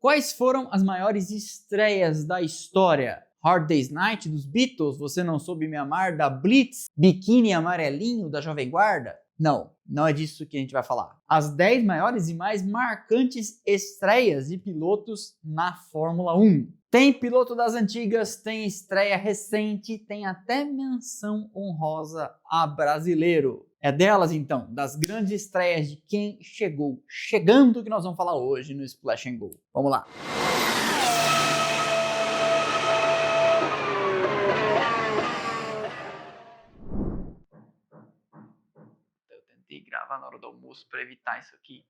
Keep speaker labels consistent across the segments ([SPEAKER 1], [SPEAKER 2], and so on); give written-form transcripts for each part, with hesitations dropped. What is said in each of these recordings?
[SPEAKER 1] Quais foram as maiores estreias da história? Hard Day's Night dos Beatles, Você Não Soube Me Amar da Blitz, Biquíni Amarelinho da Jovem Guarda? Não é disso que a gente vai falar. As 10 maiores e mais marcantes estreias de pilotos na Fórmula 1. Tem piloto das antigas, tem estreia recente, tem até menção honrosa a brasileiro. É delas então, das grandes estreias de quem chegando, que nós vamos falar hoje no Splash and Go. Vamos lá. Gravar na hora do almoço para evitar isso aqui.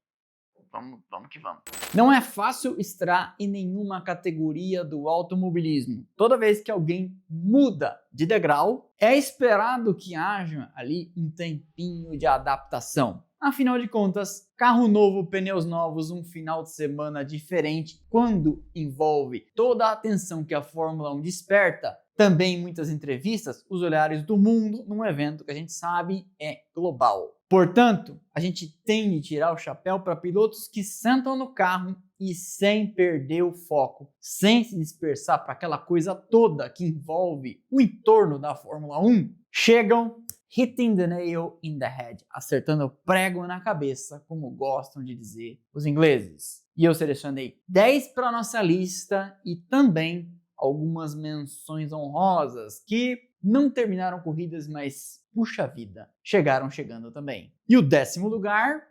[SPEAKER 1] Vamos que vamos. Não é fácil estrear em nenhuma categoria do automobilismo. Toda vez que alguém muda de degrau, é esperado que haja ali um tempinho de adaptação. Afinal de contas, carro novo, pneus novos, um final de semana diferente, quando envolve toda a atenção que a Fórmula 1 desperta, também muitas entrevistas, os olhares do mundo num evento que a gente sabe é global. Portanto, a gente tem de tirar o chapéu para pilotos que sentam no carro e sem perder o foco, sem se dispersar para aquela coisa toda que envolve o entorno da Fórmula 1, chegam hitting the nail in the head, acertando o prego na cabeça, como gostam de dizer os ingleses. E eu selecionei 10 para nossa lista e também algumas menções honrosas que não terminaram corridas, mas, puxa vida, chegaram chegando também. E o 10º lugar...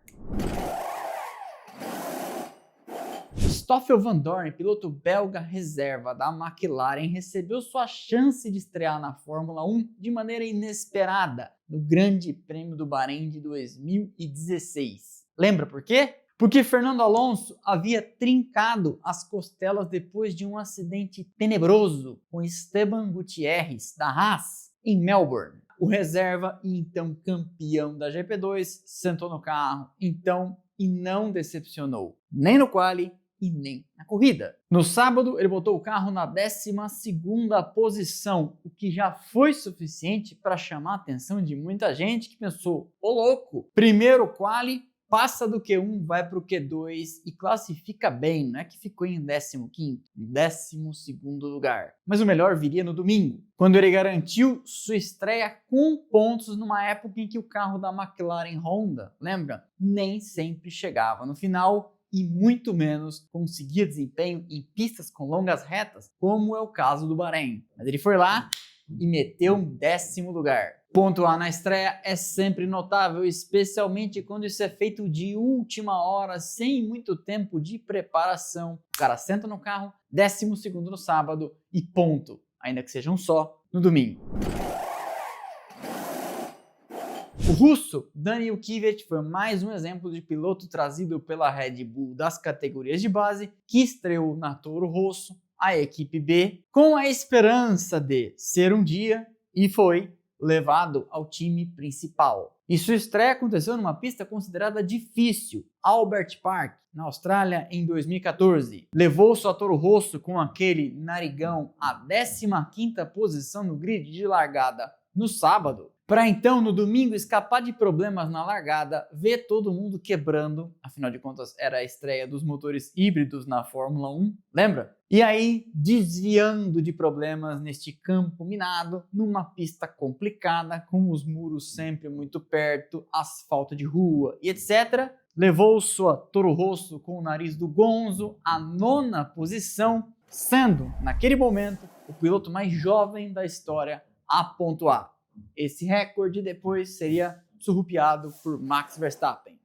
[SPEAKER 1] Stoffel Vandoorne, piloto belga reserva da McLaren, recebeu sua chance de estrear na Fórmula 1 de maneira inesperada no Grande Prêmio do Bahrein de 2016. Lembra por quê? Porque Fernando Alonso havia trincado as costelas depois de um acidente tenebroso com Esteban Gutierrez, da Haas, em Melbourne. O reserva e então campeão da GP2 sentou no carro, e não decepcionou, nem no quali e nem na corrida. No sábado, ele botou o carro na 12ª posição, o que já foi suficiente para chamar a atenção de muita gente que pensou, ô louco, primeiro quali, passa do Q1, vai para o Q2 e classifica bem, não é que ficou em 15º, em 12º lugar. Mas o melhor viria no domingo, quando ele garantiu sua estreia com pontos numa época em que o carro da McLaren Honda, lembra, nem sempre chegava no final e muito menos conseguia desempenho em pistas com longas retas, como é o caso do Bahrein. Mas ele foi lá e meteu um 10º lugar. Pontuar na estreia é sempre notável, especialmente quando isso é feito de última hora, sem muito tempo de preparação. O cara senta no carro, 12º no sábado e ponto, ainda que seja um só, no domingo. O russo Daniil Kvyat foi mais um exemplo de piloto trazido pela Red Bull das categorias de base, que estreou na Toro Rosso, a equipe B, com a esperança de ser um dia, e foi levado ao time principal. E sua estreia aconteceu numa pista considerada difícil, Albert Park, na Austrália, em 2014. Levou sua Toro Rosso com aquele narigão à 15ª posição no grid de largada no sábado, para então no domingo escapar de problemas na largada, ver todo mundo quebrando, afinal de contas era a estreia dos motores híbridos na Fórmula 1, lembra? E aí desviando de problemas neste campo minado, numa pista complicada, com os muros sempre muito perto, asfalto de rua e etc., levou sua Toro Rosso com o nariz do Gonzo à 9ª posição, sendo, naquele momento, o piloto mais jovem da história a pontuar. Esse recorde depois seria surrupiado por Max Verstappen.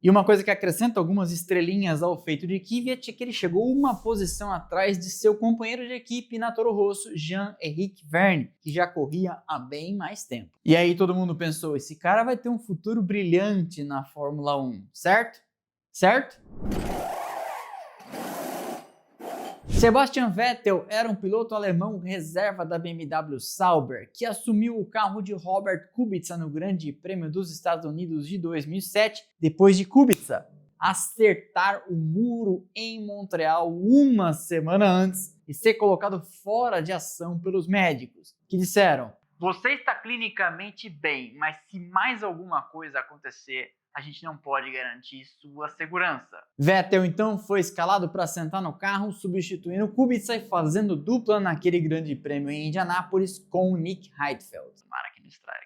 [SPEAKER 1] E uma coisa que acrescenta algumas estrelinhas ao feito de Kvyat é que ele chegou uma posição atrás de seu companheiro de equipe na Toro Rosso, Jean-Éric Vergne, que já corria há bem mais tempo. E aí todo mundo pensou, esse cara vai ter um futuro brilhante na Fórmula 1, certo? Certo? Sebastian Vettel era um piloto alemão reserva da BMW Sauber, que assumiu o carro de Robert Kubica no Grande Prêmio dos Estados Unidos de 2007, depois de Kubica acertar o muro em Montreal uma semana antes e ser colocado fora de ação pelos médicos, que disseram: "Você está clinicamente bem, mas se mais alguma coisa acontecer, a gente não pode garantir sua segurança. Vettel então foi escalado para sentar no carro, substituindo Kubica e fazendo dupla naquele grande prêmio em Indianápolis com o Nick Heidfeld. Tomara que não estrague.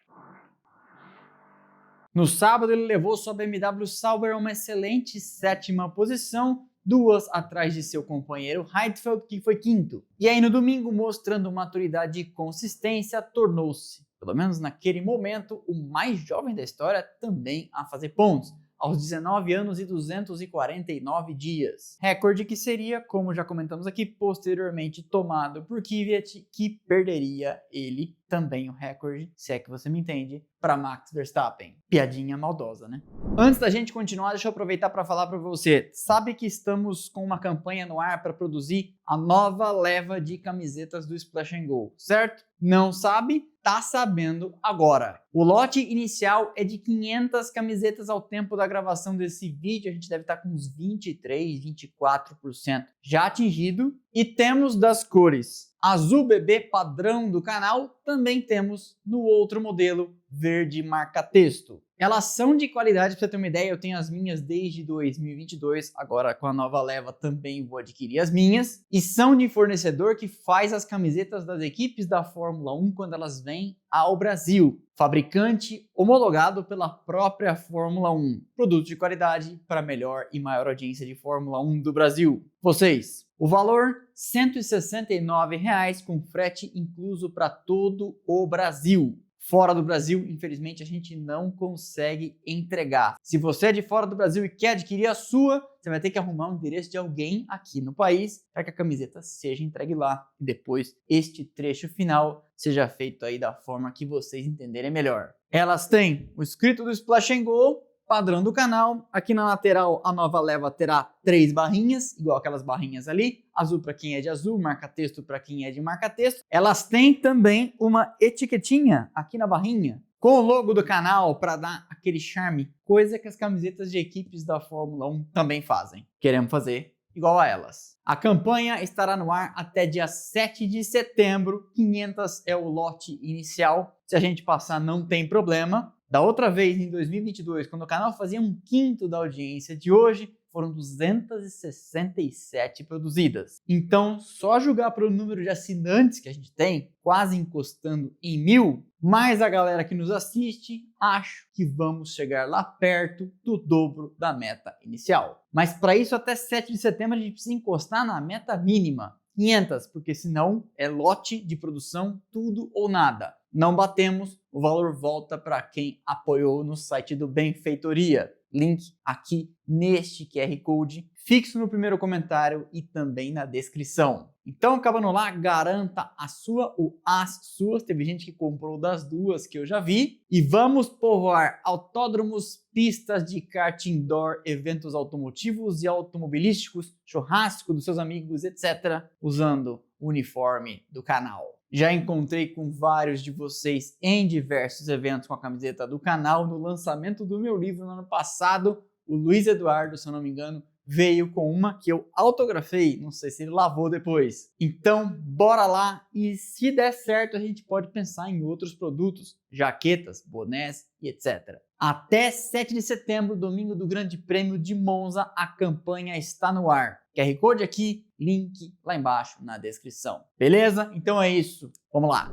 [SPEAKER 1] No sábado ele levou sua BMW Sauber a uma excelente 7ª posição, 2 atrás de seu companheiro Heidfeld, que foi 5º. E aí no domingo, mostrando maturidade e consistência, tornou-se, pelo menos naquele momento, o mais jovem da história também a fazer pontos, aos 19 anos e 249 dias. Recorde que seria, como já comentamos aqui, posteriormente tomado por Kvyat, que perderia ele também o recorde, se é que você me entende, para Max Verstappen. Piadinha maldosa, né? Antes da gente continuar, deixa eu aproveitar para falar para você. Sabe que estamos com uma campanha no ar para produzir a nova leva de camisetas do Splash & Go, certo? Não sabe? Tá sabendo agora. O lote inicial é de 500 camisetas ao tempo da gravação desse vídeo. A gente deve estar com uns 23, 24% já atingido. E temos das cores azul bebê padrão do canal, também temos no outro modelo verde marca-texto. Elas são de qualidade, para você ter uma ideia, eu tenho as minhas desde 2022, agora com a nova leva também vou adquirir as minhas, e são de fornecedor que faz as camisetas das equipes da Fórmula 1 quando elas vêm ao Brasil. Fabricante homologado pela própria Fórmula 1. Produto de qualidade para melhor e maior audiência de Fórmula 1 do Brasil. Vocês, o valor R$ 169,00 com frete incluso para todo o Brasil. Fora do Brasil, infelizmente, a gente não consegue entregar. Se você é de fora do Brasil e quer adquirir a sua, você vai ter que arrumar o endereço de alguém aqui no país para que a camiseta seja entregue lá. E depois, este trecho final seja feito aí da forma que vocês entenderem melhor. Elas têm o escrito do Splash & Go, padrão do canal. Aqui na lateral, a nova leva terá 3 barrinhas, igual aquelas barrinhas ali. Azul para quem é de azul, marca-texto para quem é de marca-texto. Elas têm também uma etiquetinha aqui na barrinha, com o logo do canal para dar aquele charme, coisa que as camisetas de equipes da Fórmula 1 também fazem. Queremos fazer igual a elas. A campanha estará no ar até dia 7 de setembro, 500 é o lote inicial. Se a gente passar, não tem problema. Da outra vez, em 2022, quando o canal fazia 1/5 da audiência de hoje, foram 267 produzidas. Então, só julgar pelo número de assinantes que a gente tem, quase encostando em 1000, mais a galera que nos assiste, acho que vamos chegar lá perto do dobro da meta inicial. Mas para isso, até 7 de setembro, a gente precisa encostar na meta mínima, 500, porque senão é lote de produção, tudo ou nada. Não batemos, o valor volta para quem apoiou no site do Benfeitoria. Link aqui neste QR Code, fixo no primeiro comentário e também na descrição. Então, acabando lá, garanta a sua ou as suas. Teve gente que comprou das duas que eu já vi. E vamos povoar autódromos, pistas de kart indoor, eventos automotivos e automobilísticos, churrasco dos seus amigos, etc., usando o uniforme do canal. Já encontrei com vários de vocês em diversos eventos com a camiseta do canal. No lançamento do meu livro no ano passado, o Luiz Eduardo, se eu não me engano, veio com uma que eu autografei, não sei se ele lavou depois. Então, bora lá e se der certo, a gente pode pensar em outros produtos, jaquetas, bonés e etc. Até 7 de setembro, domingo do Grande Prêmio de Monza, a campanha está no ar. QR Code aqui, link lá embaixo na descrição. Beleza? Então é isso. Vamos lá.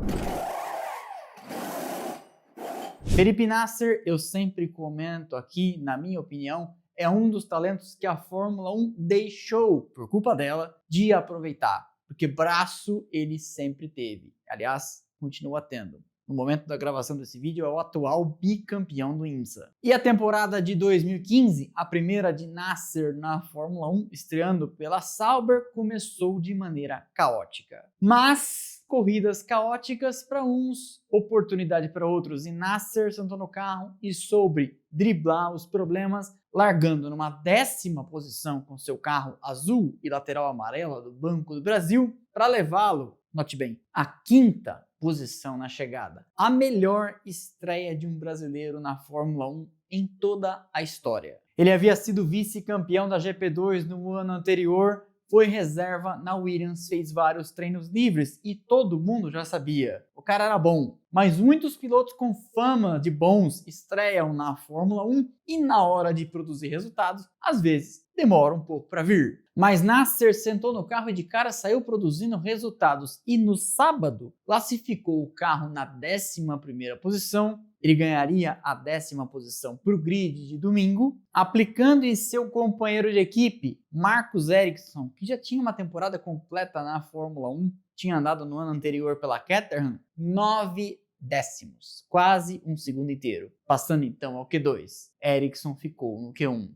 [SPEAKER 1] Felipe Nasser, eu sempre comento aqui, na minha opinião, é um dos talentos que a Fórmula 1 deixou, por culpa dela, de aproveitar. Porque braço ele sempre teve. Aliás, continua tendo. No momento da gravação desse vídeo, é o atual bicampeão do IMSA. E a temporada de 2015, a primeira de Nasser na Fórmula 1, estreando pela Sauber, começou de maneira caótica. Mas corridas caóticas para uns, oportunidade para outros, e Nasser sentou no carro e soube driblar os problemas, largando numa 10ª posição com seu carro azul e lateral amarela do Banco do Brasil, para levá-lo, note bem, à 5ª posição na chegada. A melhor estreia de um brasileiro na Fórmula 1 em toda a história. Ele havia sido vice-campeão da GP2 no ano anterior, foi reserva na Williams, fez vários treinos livres e todo mundo já sabia. O cara era bom. Mas muitos pilotos com fama de bons estreiam na Fórmula 1 e na hora de produzir resultados, às vezes demora um pouco para vir. Mas Nasser sentou no carro e de cara saiu produzindo resultados e no sábado classificou o carro na 11ª posição. Ele ganharia a 10ª posição para o grid de domingo, aplicando em seu companheiro de equipe, Marcus Ericsson, que já tinha uma temporada completa na Fórmula 1, tinha andado no ano anterior pela Caterham, 9 décimos, quase um segundo inteiro. Passando então ao Q2, Ericsson ficou no Q1.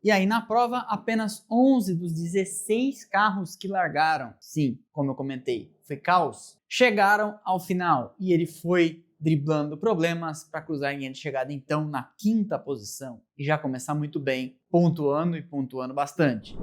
[SPEAKER 1] E aí na prova, apenas 11 dos 16 carros que largaram, sim, como eu comentei, foi caos, chegaram ao final e ele foi driblando problemas para cruzar a linha de chegada então na 5ª posição e já começar muito bem, pontuando bastante.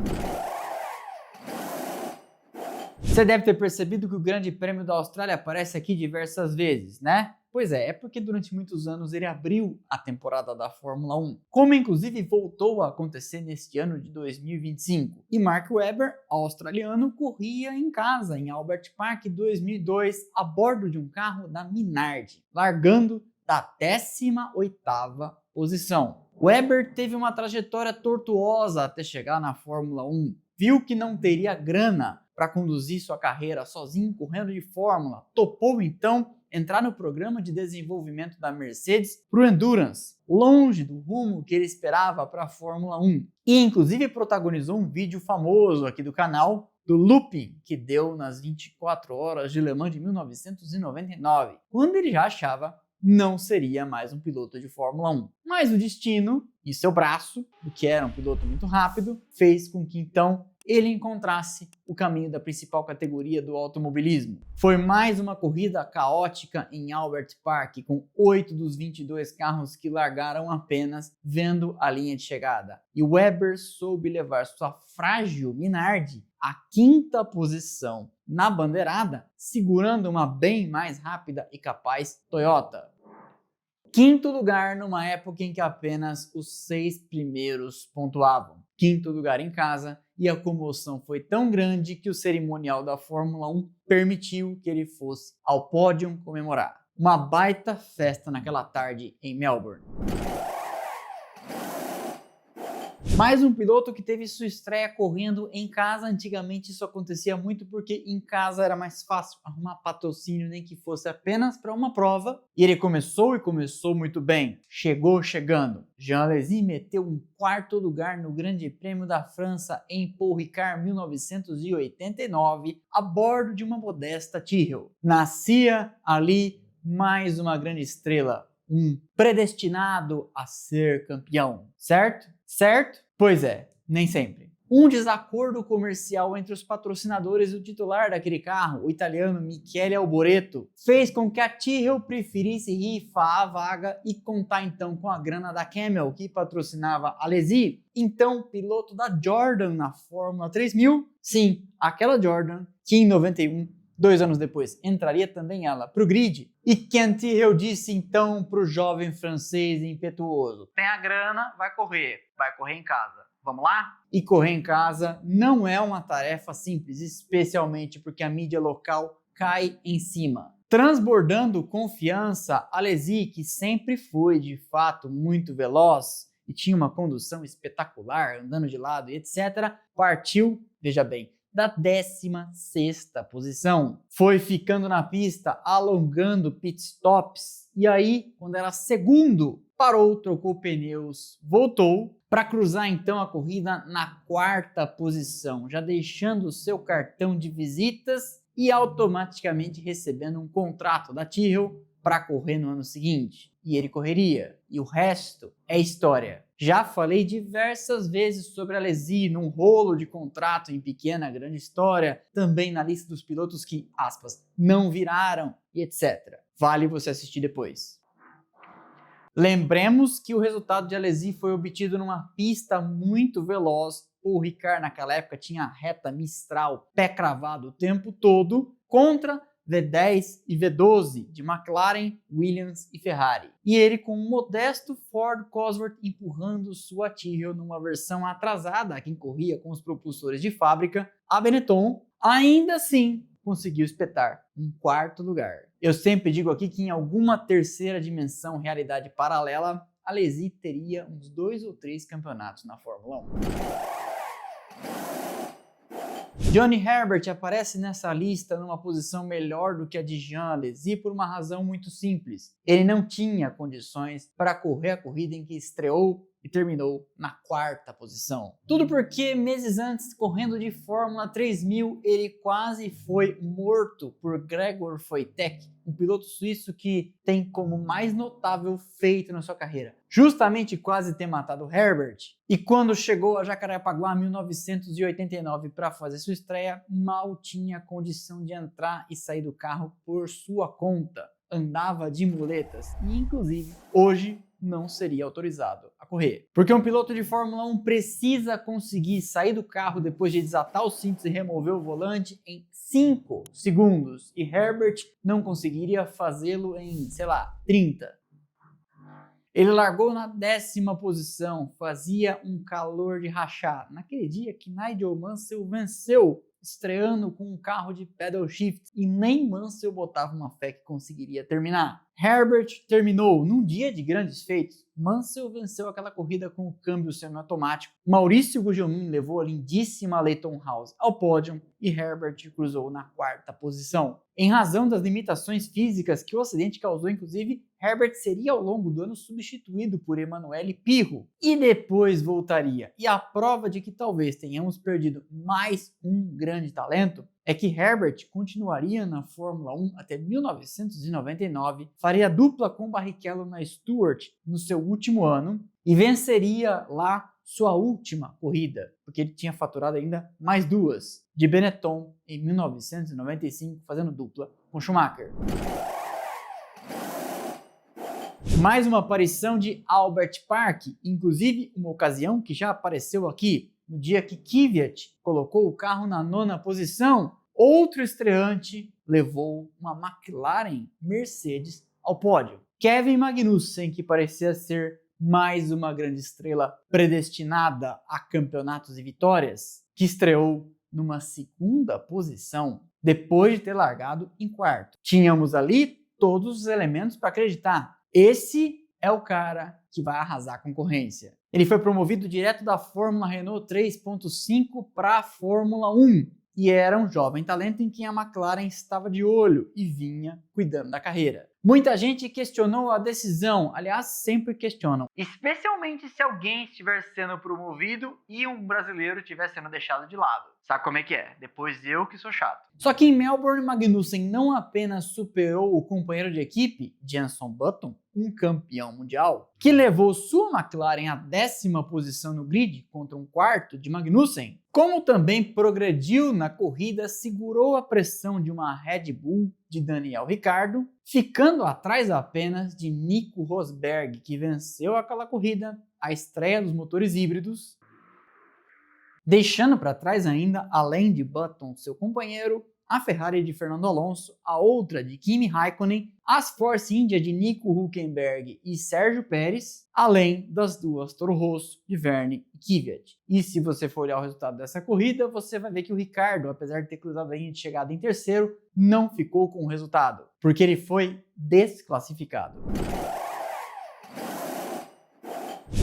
[SPEAKER 1] Você deve ter percebido que o Grande Prêmio da Austrália aparece aqui diversas vezes, né? Pois é porque durante muitos anos ele abriu a temporada da Fórmula 1, como inclusive voltou a acontecer neste ano de 2025. E Mark Webber, australiano, corria em casa em Albert Park 2002 a bordo de um carro da Minardi, largando da 18ª posição. Webber teve uma trajetória tortuosa até chegar na Fórmula 1. Viu que não teria grana para conduzir sua carreira sozinho correndo de Fórmula. Topou então entrar no programa de desenvolvimento da Mercedes para o Endurance, longe do rumo que ele esperava para a Fórmula 1. E inclusive protagonizou um vídeo famoso aqui do canal do looping que deu nas 24 horas de Le Mans de 1999, quando ele já achava não seria mais um piloto de Fórmula 1. Mas o destino e seu braço, do que era um piloto muito rápido, fez com que então ele encontrasse o caminho da principal categoria do automobilismo. Foi mais uma corrida caótica em Albert Park, com 8 dos 22 carros que largaram apenas vendo a linha de chegada. E Webber soube levar sua frágil Minardi à 5ª posição na bandeirada, segurando uma bem mais rápida e capaz Toyota. 5º lugar numa época em que apenas os 6 primeiros pontuavam. 5º lugar em casa, e a comoção foi tão grande que o cerimonial da Fórmula 1 permitiu que ele fosse ao pódio comemorar. Uma baita festa naquela tarde em Melbourne. Mais um piloto que teve sua estreia correndo em casa. Antigamente isso acontecia muito porque em casa era mais fácil arrumar patrocínio, nem que fosse apenas para uma prova. E ele começou muito bem. Chegou chegando. Jean Alesi meteu um 4º lugar no Grande Prêmio da França em Paul Ricard 1989 a bordo de uma modesta Tyrrell. Nascia ali mais uma grande estrela, um predestinado a ser campeão, certo? Certo? Pois é, nem sempre. Um desacordo comercial entre os patrocinadores e o titular daquele carro, o italiano Michele Alboreto, fez com que a Tyrrell preferisse rifar a vaga e contar então com a grana da Camel, que patrocinava a Alesi, então piloto da Jordan na Fórmula 3000. Sim, aquela Jordan que em 91, 2 anos depois, entraria também ela para o grid. E Ken Tyrrell disse então para o jovem francês impetuoso: tem a grana, vai correr em casa. Vamos lá? E correr em casa não é uma tarefa simples, especialmente porque a mídia local cai em cima. Transbordando confiança, Alesi, que sempre foi de fato muito veloz e tinha uma condução espetacular, andando de lado e etc., partiu, veja bem, da 16ª posição. Foi ficando na pista, alongando pitstops, e aí, quando era segundo, parou, trocou pneus, voltou para cruzar então a corrida na 4ª posição, já deixando o seu cartão de visitas e automaticamente recebendo um contrato da Tyrrell para correr no ano seguinte. E ele correria, e o resto é história. Já falei diversas vezes sobre a Alesi num rolo de contrato em Pequena Grande História, também na lista dos pilotos que, aspas, não viraram e etc. Vale você assistir depois. Lembremos que o resultado de Alesi foi obtido numa pista muito veloz. O Ricard naquela época tinha a reta Mistral, pé cravado o tempo todo, contra V10 e V12 de McLaren, Williams e Ferrari. E ele com um modesto Ford Cosworth empurrando sua Tyrrell numa versão atrasada a quem corria com os propulsores de fábrica, a Benetton ainda assim conseguiu espetar um quarto lugar. Eu sempre digo aqui que em alguma terceira dimensão, realidade paralela, a Alesi teria uns 2 ou 3 campeonatos na Fórmula 1. Johnny Herbert aparece nessa lista numa posição melhor do que a de Jean Alesi por uma razão muito simples. Ele não tinha condições para correr a corrida em que estreou e terminou na 4ª posição. Tudo porque meses antes, correndo de Fórmula 3000, ele quase foi morto por Gregor Wojtek, um piloto suíço que tem como mais notável feito na sua carreira justamente quase ter matado Herbert. E quando chegou a Jacarepaguá em 1989 para fazer sua estreia, mal tinha condição de entrar e sair do carro por sua conta. Andava de muletas e, inclusive, hoje não seria autorizado a correr. Porque um piloto de Fórmula 1 precisa conseguir sair do carro depois de desatar os cintos e remover o volante em 5 segundos. E Herbert não conseguiria fazê-lo em, 30. Ele largou na 10ª posição, fazia um calor de rachar. Naquele dia que Nigel Mansell venceu, estreando com um carro de pedal shift, e nem Mansell botava uma fé que conseguiria terminar. Herbert terminou num dia de grandes feitos. Mansell venceu aquela corrida com o câmbio semiautomático. Maurício Gugelmin levou a lindíssima Leyton House ao pódio e Herbert cruzou na 4ª posição. Em razão das limitações físicas que o acidente causou, inclusive, Herbert seria ao longo do ano substituído por Emanuele Pirro e depois voltaria. E a prova de que talvez tenhamos perdido mais um grande talento é que Herbert continuaria na Fórmula 1 até 1999, faria dupla com Barrichello na Stewart no seu último ano e venceria lá sua última corrida, porque ele tinha faturado ainda mais 2, de Benetton em 1995, fazendo dupla com Schumacher. Mais uma aparição de Albert Park, inclusive uma ocasião que já apareceu aqui, no dia que Kvyat colocou o carro na 9ª posição, outro estreante levou uma McLaren Mercedes ao pódio. Kevin Magnussen, que parecia ser mais uma grande estrela predestinada a campeonatos e vitórias, que estreou numa 2ª posição, depois de ter largado em 4º. Tínhamos ali todos os elementos para acreditar. Esse é o cara que vai arrasar a concorrência. Ele foi promovido direto da Fórmula Renault 3.5 para a Fórmula 1 e era um jovem talento em quem a McLaren estava de olho e vinha cuidando da carreira. Muita gente questionou a decisão, aliás, sempre questionam, especialmente se alguém estiver sendo promovido e um brasileiro estiver sendo deixado de lado. Sabe como é que é? Depois eu que sou chato. Só que em Melbourne, Magnussen não apenas superou o companheiro de equipe, Jenson Button, um campeão mundial, que levou sua McLaren à 10ª posição no grid contra um 4º de Magnussen, como também progrediu na corrida, segurou a pressão de uma Red Bull de Daniel Ricciardo, ficando atrás apenas de Nico Rosberg, que venceu aquela corrida, a estreia dos motores híbridos, deixando para trás ainda, além de Button, seu companheiro, a Ferrari de Fernando Alonso, a outra de Kimi Raikkonen, as Force India de Nico Hülkenberg e Sérgio Pérez, além das 2 Toro Rosso de Verne e Kvyat. E se você for olhar o resultado dessa corrida, você vai ver que o Ricciardo, apesar de ter cruzado a linha de chegada em 3º, não ficou com o resultado, porque ele foi desclassificado.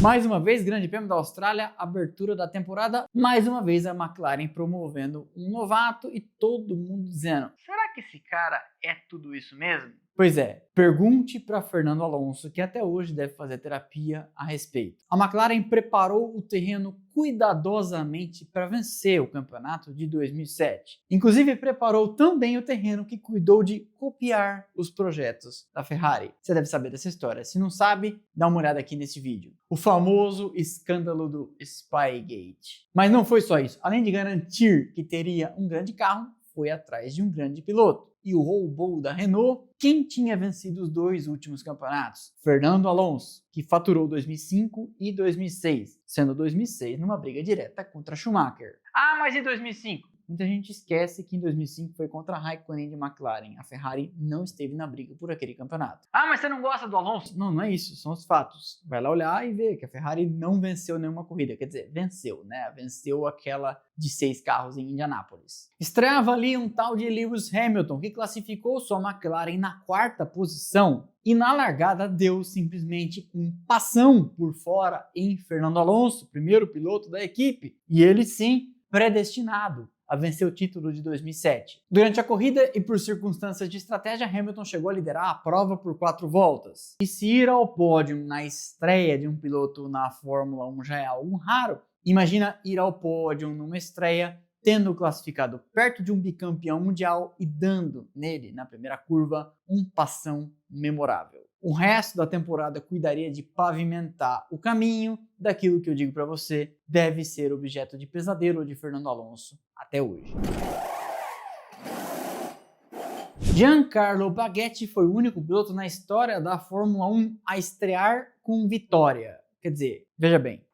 [SPEAKER 1] Mais uma vez, Grande Prêmio da Austrália, abertura da temporada, mais uma vez a McLaren promovendo um novato e todo mundo dizendo: será que esse cara é tudo isso mesmo? Pois é, pergunte para Fernando Alonso, que até hoje deve fazer terapia a respeito. A McLaren preparou o terreno cuidadosamente para vencer o campeonato de 2007. Inclusive, preparou também o terreno que cuidou de copiar os projetos da Ferrari. Você deve saber dessa história. Se não sabe, dá uma olhada aqui nesse vídeo. O famoso escândalo do Spygate. Mas não foi só isso. Além de garantir que teria um grande carro, foi atrás de um grande piloto. E o roubou da Renault, quem tinha vencido os 2 últimos campeonatos? Fernando Alonso, que faturou 2005 e 2006, sendo 2006 numa briga direta contra Schumacher. Ah, mas e 2005? Muita gente esquece que em 2005 foi contra a Raikkonen de McLaren. A Ferrari não esteve na briga por aquele campeonato. Ah, mas você não gosta do Alonso? Não, não é isso, são os fatos. Vai lá olhar e ver que a Ferrari não venceu nenhuma corrida. Quer dizer, venceu, né? Venceu aquela de 6 carros em Indianápolis. Estreava ali um tal de Lewis Hamilton, que classificou sua McLaren na 4ª posição. E na largada deu simplesmente um passão por fora em Fernando Alonso, primeiro piloto da equipe. E ele sim, predestinado a vencer o título de 2007. Durante a corrida e por circunstâncias de estratégia, Hamilton chegou a liderar a prova por 4 voltas. E se ir ao pódio na estreia de um piloto na Fórmula 1 já é algo raro, imagina ir ao pódio numa estreia tendo classificado perto de um bicampeão mundial e dando nele, na primeira curva, um passão memorável. O resto da temporada cuidaria de pavimentar o caminho daquilo que eu digo para você deve ser objeto de pesadelo de Fernando Alonso até hoje. Giancarlo Baghetti foi o único piloto na história da Fórmula 1 a estrear com vitória. Quer dizer, veja bem.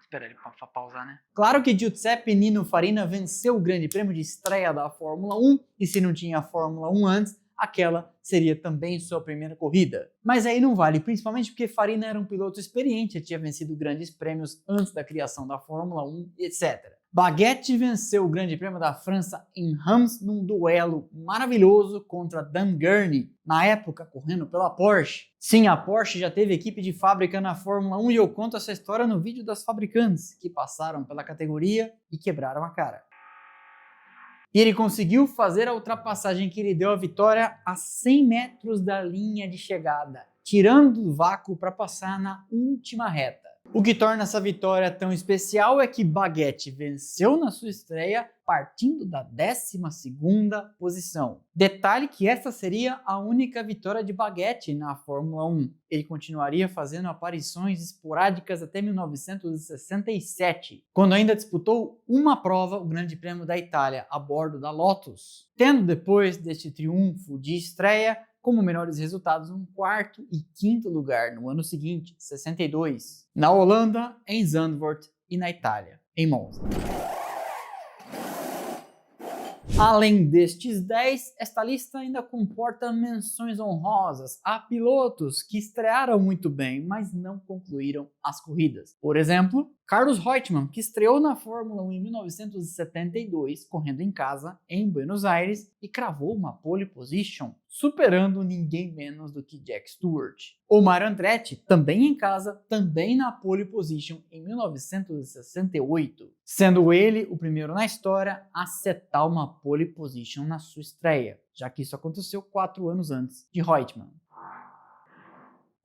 [SPEAKER 1] Espera ele para pausar, né? Claro que Giuseppe Nino Farina venceu o grande prêmio de estreia da Fórmula 1 e se não tinha Fórmula 1 antes, aquela seria também sua primeira corrida. Mas aí não vale, principalmente porque Farina era um piloto experiente, tinha vencido grandes prêmios antes da criação da Fórmula 1, etc. Baghetti venceu o Grande Prêmio da França em Reims num duelo maravilhoso contra Dan Gurney, na época correndo pela Porsche. Sim, a Porsche já teve equipe de fábrica na Fórmula 1 e eu conto essa história no vídeo das fabricantes, que passaram pela categoria e quebraram a cara. E ele conseguiu fazer a ultrapassagem que lhe deu a vitória a 100 metros da linha de chegada, tirando do vácuo para passar na última reta. O que torna essa vitória tão especial é que Baghetti venceu na sua estreia partindo da 12ª posição. Detalhe que essa seria a única vitória de Baghetti na Fórmula 1. Ele continuaria fazendo aparições esporádicas até 1967, quando ainda disputou uma prova, o Grande Prêmio da Itália, a bordo da Lotus, tendo depois deste triunfo de estreia como melhores resultados um 4º e 5º lugar no ano seguinte, 62, na Holanda, em Zandvoort e na Itália, em Monza. Além destes 10, esta lista ainda comporta menções honrosas a pilotos que estrearam muito bem, mas não concluíram as corridas. Por exemplo, Carlos Reutemann, que estreou na Fórmula 1 em 1972, correndo em casa, em Buenos Aires, e cravou uma pole position, superando ninguém menos do que Jack Stewart. Omar Andretti, também em casa, também na pole position em 1968, sendo ele o primeiro na história a setar uma pole position na sua estreia, já que isso aconteceu 4 anos antes de Reutemann.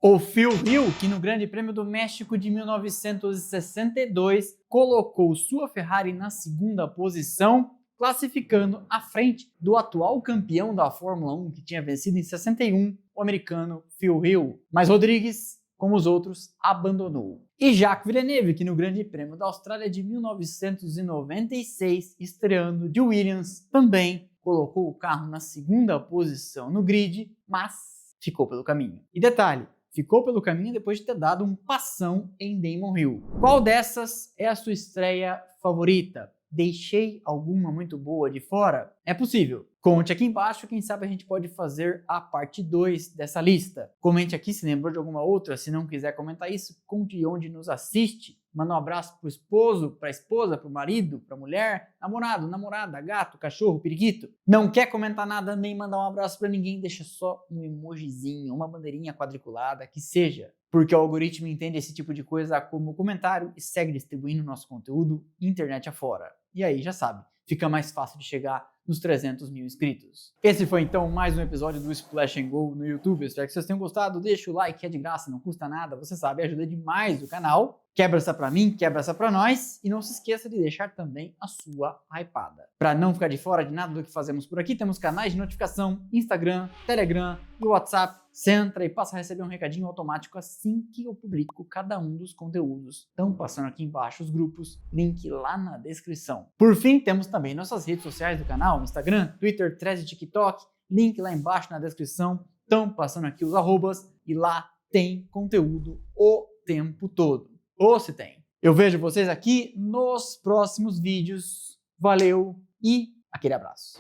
[SPEAKER 1] O Phil Hill, que no Grande Prêmio do México de 1962 colocou sua Ferrari na 2ª posição, classificando à frente do atual campeão da Fórmula 1, que tinha vencido em 61, o americano Phil Hill. Mas Rodrigues, como os outros, abandonou. E Jacques Villeneuve, que no Grande Prêmio da Austrália de 1996, estreando de Williams, também colocou o carro na 2ª posição no grid, mas ficou pelo caminho. E detalhe, ficou pelo caminho depois de ter dado um passão em Damon Hill. Qual dessas é a sua estreia favorita? Deixei alguma muito boa de fora? É possível. Conte aqui embaixo, quem sabe a gente pode fazer a parte 2 dessa lista. Comente aqui se lembrou de alguma outra, se não quiser comentar isso, conte onde nos assiste. Manda um abraço pro esposo, pra esposa, pro marido, pra mulher, namorado, namorada, gato, cachorro, periquito. Não quer comentar nada nem mandar um abraço pra ninguém, deixa só um emojizinho, uma bandeirinha quadriculada, que seja. Porque o algoritmo entende esse tipo de coisa como comentário e segue distribuindo nosso conteúdo internet afora. E aí já sabe, fica mais fácil de chegar nos 300 mil inscritos. Esse foi então mais um episódio do Splash and Go no YouTube. Espero que vocês tenham gostado. Deixa o like, é de graça, não custa nada. Você sabe, ajuda demais o canal. Quebra essa pra mim, quebra essa pra nós. E não se esqueça de deixar também a sua hypada. Para não ficar de fora de nada do que fazemos por aqui, temos canais de notificação, Instagram, Telegram e WhatsApp. Você entra e passa a receber um recadinho automático assim que eu publico cada um dos conteúdos. Estão passando aqui embaixo os grupos, link lá na descrição. Por fim, temos também nossas redes sociais do canal, Instagram, Twitter, Threads e TikTok, link lá embaixo na descrição. Estão passando aqui os arrobas e lá tem conteúdo o tempo todo. Ou se tem. Eu vejo vocês aqui nos próximos vídeos. Valeu e aquele abraço.